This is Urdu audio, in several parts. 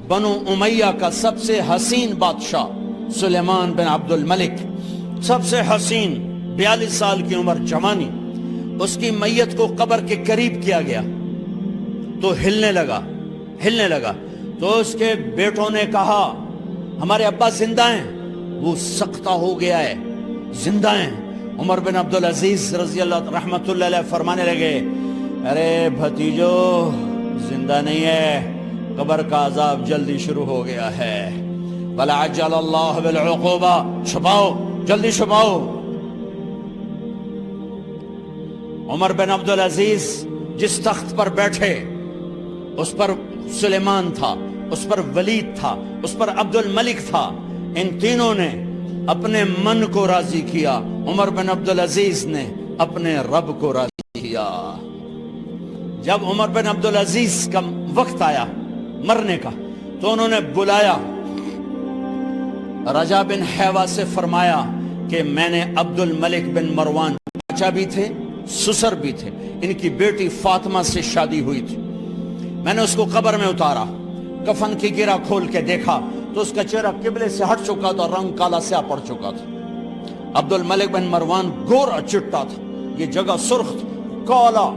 بنو امیہ کا سب سے حسین بادشاہ سلیمان بن عبد الملک، سب سے حسین، 42 سال کی عمر، جوانی، اس کی میت کو قبر کے قریب کیا گیا تو ہلنے لگا تو اس کے بیٹوں نے کہا ہمارے ابا زندہ ہیں، وہ سختہ ہو گیا ہے، زندہ ہیں۔ عمر بن عبدالعزیز رضی اللہ رحمت اللہ علیہ فرمانے لگے ارے بھتیجو زندہ نہیں ہے، قبر کا عذاب جلدی شروع ہو گیا ہے، وَلَعَجَّلَ اللَّهُ بِالْعُقُوبَةِ، چھپاؤ، جلدی چھپاؤ۔ عمر بن عبدالعزیز جس تخت پر بیٹھے اس پر سلیمان تھا، اس پر ولید تھا، اس پر عبد الملک تھا، ان تینوں نے اپنے من کو راضی کیا، عمر بن عبدالعزیز نے اپنے رب کو راضی کیا۔ جب عمر بن عبدالعزیز کا وقت آیا مرنے کا تو انہوں نے بلایا رجا بن حیوہ سے، فرمایا کہ میں نے عبد الملک بن مروان، چچا بھی تھے سسر بھی تھے، ان کی بیٹی فاطمہ سے شادی ہوئی تھی، میں نے اس کو قبر میں اتارا، کفن کی گرہ کھول کے دیکھا تو اس کا چہرہ قبلے سے ہٹ چکا تھا، رنگ کالا سیاہ پڑ چکا تھا۔ عبد الملک بن مروان گورا چٹا تھا، یہ جگہ سرخ تھی، کالا۔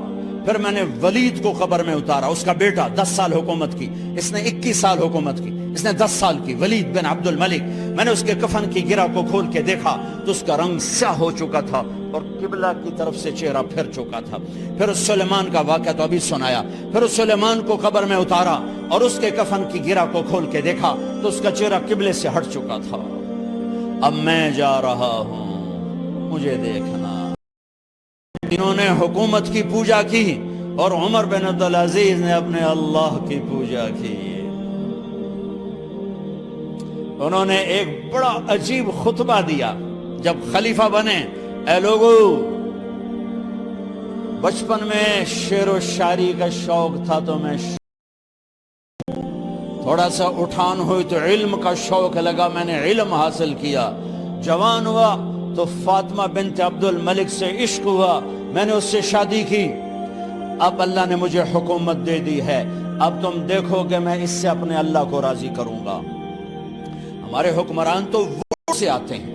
پھر میں نے ولید کو قبر میں اتارا، اس کا بیٹا 10 سال حکومت کی، اس نے 21 سال حکومت کی، اس نے 10 سال کی، ولید بن عبد الملک۔ میں نے اس کے کفن کی گرہ کو کھول کے دیکھا تو اس کا رنگ سیاہ ہو چکا تھا اور قبلہ کی طرف سے چہرہ پھر چکا تھا۔ پھر اس سلیمان کا واقعہ تو ابھی سنایا، پھر اس سلیمان کو قبر میں اتارا اور اس کے کفن کی گرہ کو کھول کے دیکھا تو اس کا چہرہ قبلے سے ہٹ چکا تھا۔ اب میں جا رہا ہوں، مجھے دیکھنا۔ انہوں نے حکومت کی پوجا کی اور عمر بن عبدالعزیز نے اپنے اللہ کی پوجا کی۔ انہوں نے ایک بڑا عجیب خطبہ دیا جب خلیفہ بنے، اے لوگو، بچپن میں شعر و شاعری کا شوق تھا تو میں تھوڑا سا اٹھان ہوئی تو علم کا شوق لگا، میں نے علم حاصل کیا، جوان ہوا تو فاطمہ بنت عبد الملک سے عشق ہوا، میں نے اس سے شادی کی، اب اللہ نے مجھے حکومت دے دی ہے، اب تم دیکھو کہ میں اس سے اپنے اللہ کو راضی کروں گا۔ ہمارے حکمران تو ووٹ سے آتے ہیں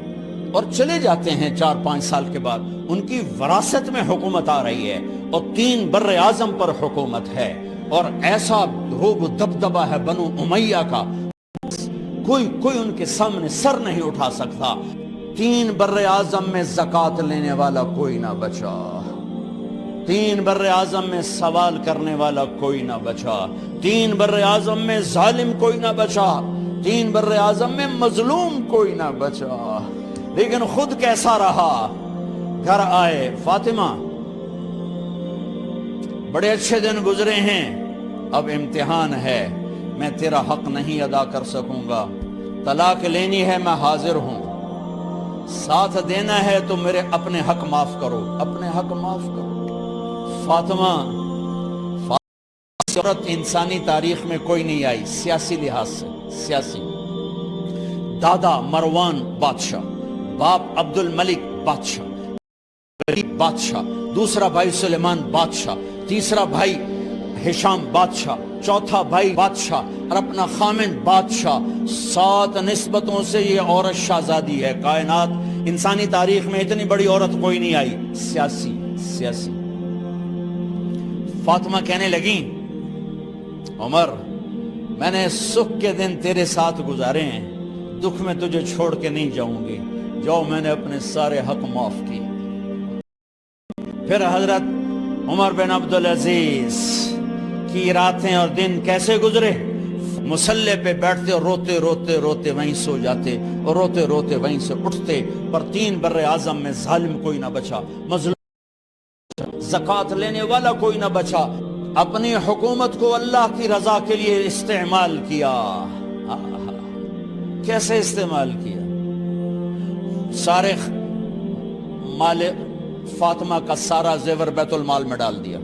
اور چلے جاتے ہیں 4-5 سال کے بعد، ان کی وراثت میں حکومت آ رہی ہے اور 3 بر اعظم پر حکومت ہے اور ایسا روب دبدبہ ہے بنو امیہ کا، کوئی ان کے سامنے سر نہیں اٹھا سکتا۔ 3 بر اعظم میں زکوٰۃ لینے والا کوئی نہ بچا، 3 بر اعظم میں سوال کرنے والا کوئی نہ بچا، 3 بر اعظم میں ظالم کوئی نہ بچا، 3 بر اعظم میں مظلوم کوئی نہ بچا۔ لیکن خود کیسا رہا؟ گھر آئے، فاطمہ بڑے اچھے دن گزرے ہیں، اب امتحان ہے، میں تیرا حق نہیں ادا کر سکوں گا، طلاق لینی ہے میں حاضر ہوں، ساتھ دینا ہے تو میرے اپنے حق معاف کرو، اپنے حق معاف کرو۔ فاطمہ عورت انسانی تاریخ میں کوئی نہیں آئی سیاسی لحاظ سے، سیاسی، دادا مروان بادشاہ، باپ عبد الملک بادشاہ، دوسرا بھائی سلیمان بادشاہ، تیسرا بھائی ہشام بادشاہ، چوتھا بھائی بادشاہ اور اپنا خامن بادشاہ، 7 نسبتوں سے یہ عورت شہزادی ہے۔ کائنات انسانی تاریخ میں اتنی بڑی عورت کوئی نہیں آئی، سیاسی۔ فاطمہ کہنے لگیں عمر، میں نے سکھ کے دن تیرے ساتھ گزارے ہیں، دکھ میں تجھے چھوڑ کے نہیں جاؤں گی، جاؤ میں نے اپنے سارے حق معاف کیے۔ پھر حضرت عمر بن عبدالعزیز کی راتیں اور دن کیسے گزرے؟ مسلح پہ بیٹھتے اور روتے وہیں سو جاتے اور روتے وہیں سے اٹھتے، پر 3 بر اعظم میں ظالم کوئی نہ بچا، مظلوم، زکوٰۃ لینے والا کوئی نہ بچا، اپنی حکومت کو اللہ کی رضا کے لیے استعمال کیا۔ کیسے استعمال کیا؟ سارے مال فاطمہ کا سارا زیور بیت المال میں ڈال دیا،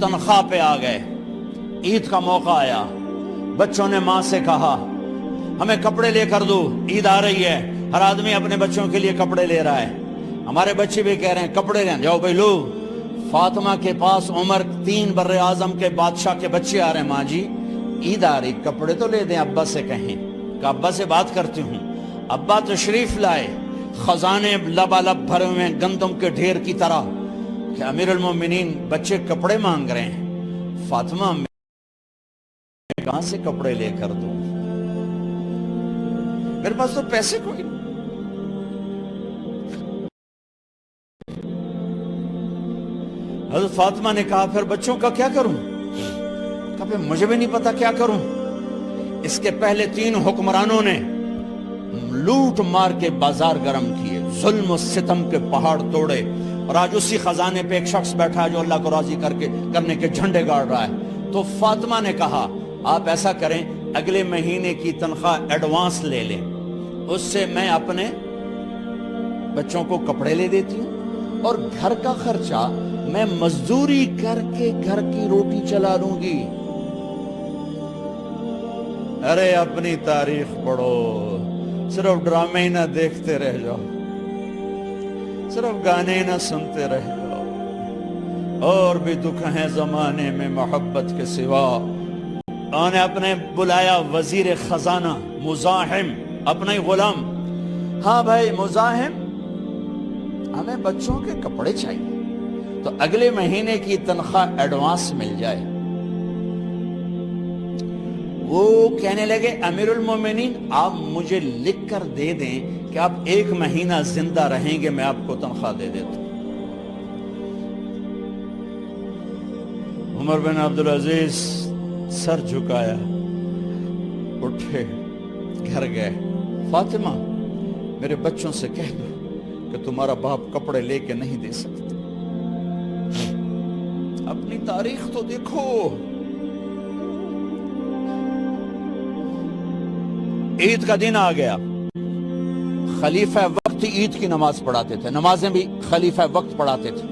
تنخواہ پہ آ گئے، عید کا موقع آیا، بچوں نے ماں سے کہا ہمیں کپڑے لے کر دو، عید آ رہی ہے، ہر آدمی اپنے بچوں کے لیے کپڑے لے رہا ہے، ہمارے بچے بھی کہہ رہے ہیں کپڑے لیں، جاؤ بھائی لو۔ فاطمہ کے پاس عمر 3 بر اعظم کے بادشاہ کے بچے آ رہے ہیں، ماں جی عید آ رہی، کپڑے تو لے دیں، ابا سے کہیں کہ ابا سے بات کرتی ہوں۔ ابا تشریف لائے، خزانے لبالب بھرے ہوئے گندم کے ڈھیر کی طرح کہ امیر المومنین بچے کپڑے مانگ رہے ہیں۔ فاطمہ میں کہاں سے کپڑے لے کر دوں، میرے پاس تو پیسے کوئی نہیں۔ حضرت فاطمہ نے کہا پھر بچوں کا کیا کروں؟ کہا پھر مجھے بھی نہیں پتا کیا کروں۔ اس کے پہلے 3 حکمرانوں نے لوٹ مار کے بازار گرم کیے، ظلم و ستم کے پہاڑ توڑے، اور آج اسی خزانے پہ ایک شخص بیٹھا ہے جو اللہ کو راضی کرنے کے جھنڈے گاڑ رہا ہے۔ تو فاطمہ نے کہا آپ ایسا کریں، اگلے مہینے کی تنخواہ ایڈوانس لے لیں، اس سے میں اپنے بچوں کو کپڑے لے دیتی ہوں، اور گھر کا خرچہ میں مزدوری کر کے گھر کی روٹی چلا لوں گی۔ ارے اپنی تاریخ پڑھو، صرف ڈرامے ہی نہ دیکھتے رہ جاؤ، صرف گانے نہ سنتے رہ جاؤ، اور بھی دکھ ہیں زمانے میں محبت کے سوا۔ انہوں نے اپنے بلایا وزیر خزانہ مزاحم، اپنا ہی غلام، ہاں بھائی مزاحم، ہمیں بچوں کے کپڑے چاہیے، تو اگلے مہینے کی تنخواہ ایڈوانس مل جائے۔ وہ کہنے لگے امیر المومنین آپ مجھے لکھ کر دے دیں کہ آپ 1 مہینہ زندہ رہیں گے، میں آپ کو تنخواہ دے دیتا ہوں۔ عمر بن عبدالعزیز سر جھکایا، اٹھے، گھر گئے۔ فاطمہ میرے بچوں سے کہہ دو کہ تمہارا باپ کپڑے لے کے نہیں دے سکتے۔ اپنی تاریخ تو دیکھو۔ عید کا دن آ گیا، خلیفہ وقت عید کی نماز پڑھاتے تھے، نمازیں بھی خلیفہ وقت پڑھاتے تھے۔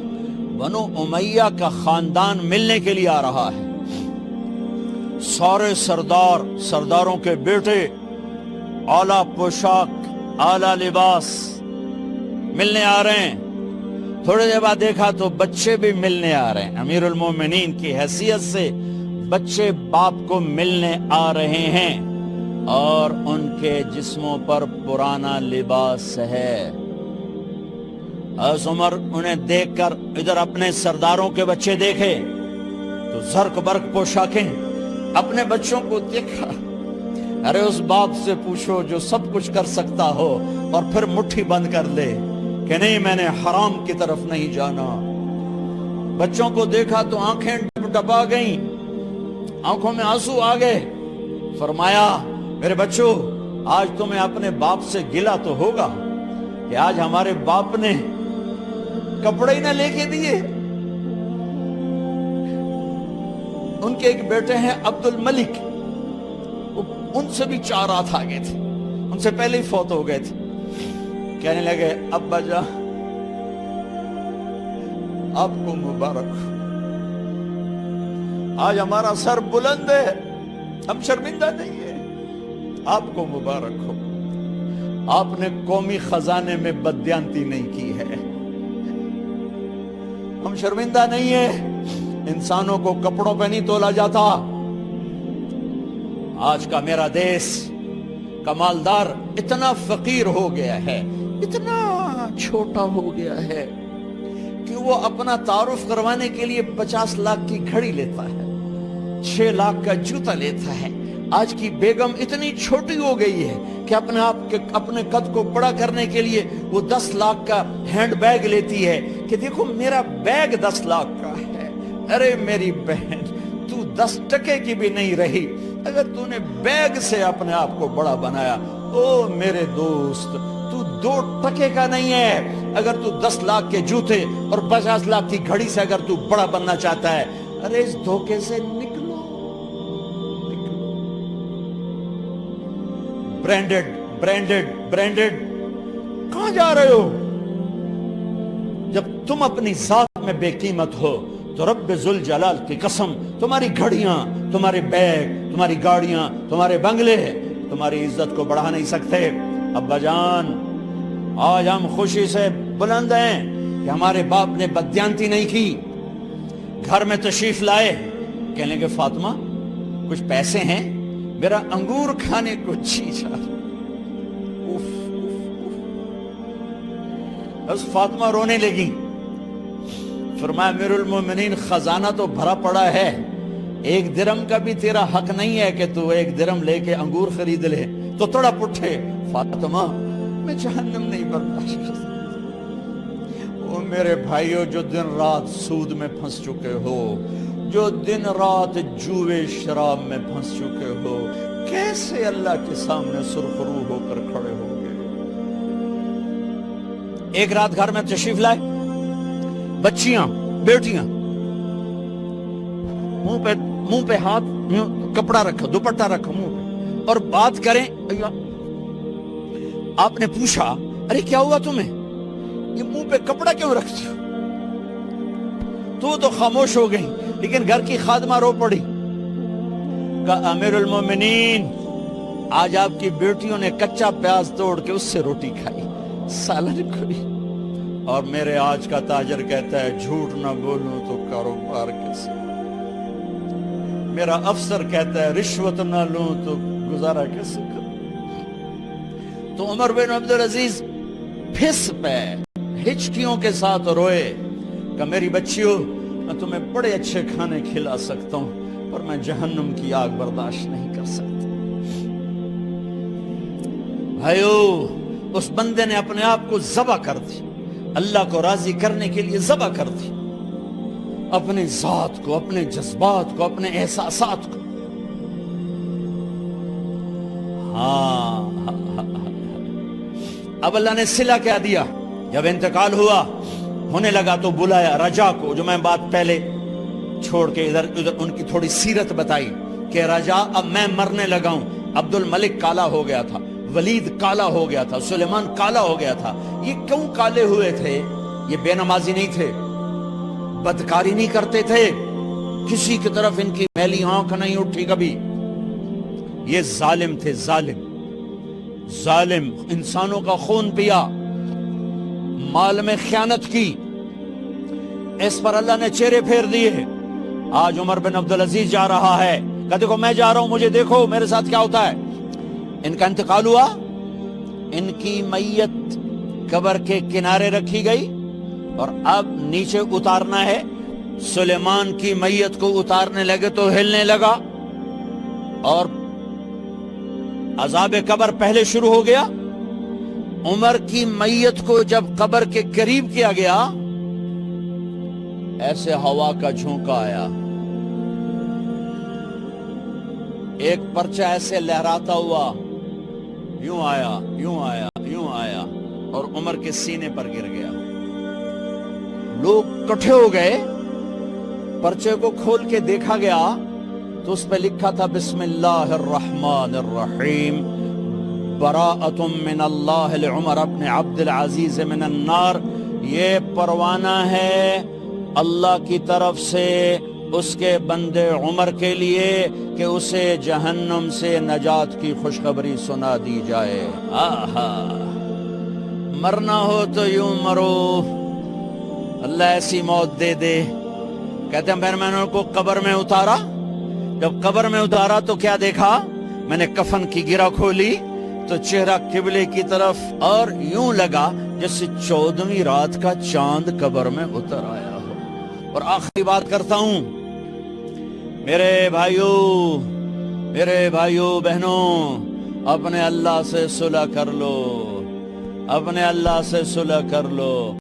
بنو امیہ کا خاندان ملنے کے لیے آ رہا ہے، سارے سرداروں کے بیٹے اعلیٰ پوشاک، اعلیٰ لباس ملنے آ رہے ہیں۔ تھوڑے دیر بعد دیکھا تو بچے بھی ملنے آ رہے ہیں، امیر المومنین کی حیثیت سے بچے باپ کو ملنے آ رہے ہیں، اور ان کے جسموں پر پرانا لباس ہے۔ حضرت عمر انہیں دیکھ کر ادھر اپنے سرداروں کے بچے دیکھے تو زرق برق پوشاکیں، اپنے بچوں کو دیکھا۔ ارے اس باپ سے پوچھو جو سب کچھ کر سکتا ہو اور پھر مٹھی بند کر لے کہ نہیں میں نے حرام کی طرف نہیں جانا۔ بچوں کو دیکھا تو آنکھیں ڈبا گئیں، آنکھوں میں آنسو آ گئے۔ فرمایا میرے بچوں آج تمہیں اپنے باپ سے گلہ تو ہوگا کہ آج ہمارے باپ نے کپڑے ہی نہ لے کے دیے۔ ان کے ایک بیٹے ہیں عبد الملک، ان سے بھی 4 ہاتھ آگے تھے، ان سے پہلے ہی فوت ہو گئے تھے۔ کہنے لگے ابا جان آپ کو مبارک ہو، آج ہمارا سر بلند ہے، ہم شرمندہ نہیں ہیں، آپ کو مبارک ہو، آپ نے قومی خزانے میں بددیانتی نہیں کی ہے، ہم شرمندہ نہیں ہیں، انسانوں کو کپڑوں پہ نہیں تولا جاتا۔ آج کا میرا دیس کا مالدار اتنا فقیر ہو گیا ہے، اتنا چھوٹا ہو گیا ہے کہ وہ اپنا تعارف کروانے کے لیے 50 لاکھ کی گھڑی لیتا ہے، 6 لاکھ کا جوتا لیتا ہے۔ آج کی بیگم اتنی چھوٹی ہو گئی ہے کہ اپنے قد کو بڑا کرنے کے لیے وہ 10 لاکھ کا ہینڈ بیگ لیتی ہے کہ دیکھو میرا بیگ 10 لاکھ کا ہے۔ ارے میری بہن تو 10 ٹکے کی بھی نہیں رہی، اگر تو نے بیگ سے اپنے آپ کو بڑا بنایا، او میرے دوست تو 2 ٹکے کا نہیں ہے۔ اگر تو 10 لاکھ کے جوتے اور 50 لاکھ کی گھڑی سے اگر تو بڑا بننا چاہتا ہے، ارے اس دھوکے سے نکلو۔ برینڈڈ کہاں جا رہے ہو؟ جب تم اپنی ذات میں بے قیمت ہو تو رب ذوالجلال کی قسم تمہاری گھڑیاں، تمہارے بیگ، تمہاری گاڑیاں، تمہارے بنگلے تمہاری عزت کو بڑھا نہیں سکتے۔ ابا جان آج ہم خوشی سے بلند ہیں کہ ہمارے باپ نے بددیانتی نہیں کی۔ گھر میں تشریف لائے، کہنے لگے فاطمہ کچھ پیسے ہیں؟ میرا انگور کھانے کو جی چاہ رہا۔ بس فاطمہ رونے لگی۔ فرمایا امیر المومنین خزانہ تو بھرا پڑا ہے، 1 درم کا بھی تیرا حق نہیں ہے کہ تو 1 درم لے کے انگور خرید لے۔ تو تڑپ اٹھے، فاطمہ میں جہنم نہیں برداشت کر سکتا۔ او میرے بھائیو، جو دن رات سود میں پھنس چکے ہو، جو دن رات جوے شراب میں پھنس چکے ہو، کیسے اللہ کے سامنے سرخرو ہو کر کھڑے ہو گئے؟ ایک رات گھر میں تشریف لائے، بچیاں بیٹیاں، منہ پہ ہاتھ، کپڑا رکھا، دوپٹہ رکھا منہ پہ، اور بات کریں۔ آپ نے پوچھا ارے کیا ہوا تمہیں، یہ منہ پہ کپڑا کیوں رکھتی ہو؟ تو خاموش ہو گئی، لیکن گھر کی خادمہ رو پڑی۔ کہا امیر المومنین، آج آپ کی بیٹیوں نے کچا پیاز توڑ کے اس سے روٹی کھائی، سالن کھائی، اور میرے آج کا تاجر کہتا ہے جھوٹ نہ بولوں تو کاروبار کیسے؟ میرا افسر کہتا ہے رشوت نہ لوں تو گزارا کیسے کروں؟ تو عمر بن عبدالعزیز پھس پہ ہچکیوں کے ساتھ روئے کہ میری بچیوں، میں تمہیں بڑے اچھے کھانے کھلا سکتا ہوں، پر میں جہنم کی آگ برداشت نہیں کر سکتا۔ بھائیو، اس بندے نے اپنے آپ کو ذبح کر دی، اللہ کو راضی کرنے کے لیے ذبح کر دی، اپنے ذات کو، اپنے جذبات کو، اپنے احساسات کو۔ ہاں اب اللہ نے صلہ کیا دیا، جب انتقال ہونے لگا تو بلایا رجا کو، جو میں بات پہلے چھوڑ کے ادھر ان کی تھوڑی سیرت بتائی کہ رجا اب میں مرنے لگا ہوں۔ عبد الملک کالا ہو گیا تھا، ولید کالا ہو گیا تھا، سلیمان کالا ہو گیا تھا۔ یہ کیوں کالے ہوئے تھے؟ یہ بے نمازی نہیں تھے، بدکاری نہیں کرتے تھے، کسی کی طرف ان کی میلی آنکھ نہیں اٹھی کبھی۔ یہ ظالم تھے، ظالم، انسانوں کا خون پیا، مال میں خیانت کی، اس پر اللہ نے چہرے پھیر دیے۔ آج عمر بن عبدالعزیز جا رہا ہے، کہ دیکھو میں جا رہا ہوں، مجھے دیکھو میرے ساتھ کیا ہوتا ہے۔ ان کا انتقال ہوا، ان کی میت قبر کے کنارے رکھی گئی، اور اب نیچے اتارنا ہے۔ سلیمان کی میت کو اتارنے لگے تو ہلنے لگا، اور عذاب قبر پہلے شروع ہو گیا۔ عمر کی میت کو جب قبر کے قریب کیا گیا، ایسے ہوا کا جھونکا آیا، ایک پرچہ ایسے لہراتا ہوا یوں آیا، یوں آیا، یوں آیا، اور عمر کے سینے پر گر گیا۔ لوگ کٹھے ہو گئے، پرچے کو کھول کے دیکھا گیا تو اس پہ لکھا تھا بسم اللہ الرحمن الرحیم، براءۃ من اللہ لعمر ابن عبد العزیز من النار۔ یہ پروانہ ہے اللہ کی طرف سے اس کے بندے عمر کے لیے کہ اسے جہنم سے نجات کی خوشخبری سنا دی جائے۔ آہا، مرنا ہو تو یوں مرو، اللہ ایسی موت دے دے۔ کہتے ہیں پھر میں نے ان کو قبر میں اتارا، جب قبر میں اتارا تو کیا دیکھا؟ میں نے کفن کی گرہ کھولی تو چہرہ قبلے کی طرف، اور یوں لگا جیسے 14ویں رات کا چاند قبر میں اتر آیا ہو۔ اور آخری بات کرتا ہوں، میرے بھائیوں بہنوں، اپنے اللہ سے صلح کر لو، اپنے اللہ سے صلح کر لو۔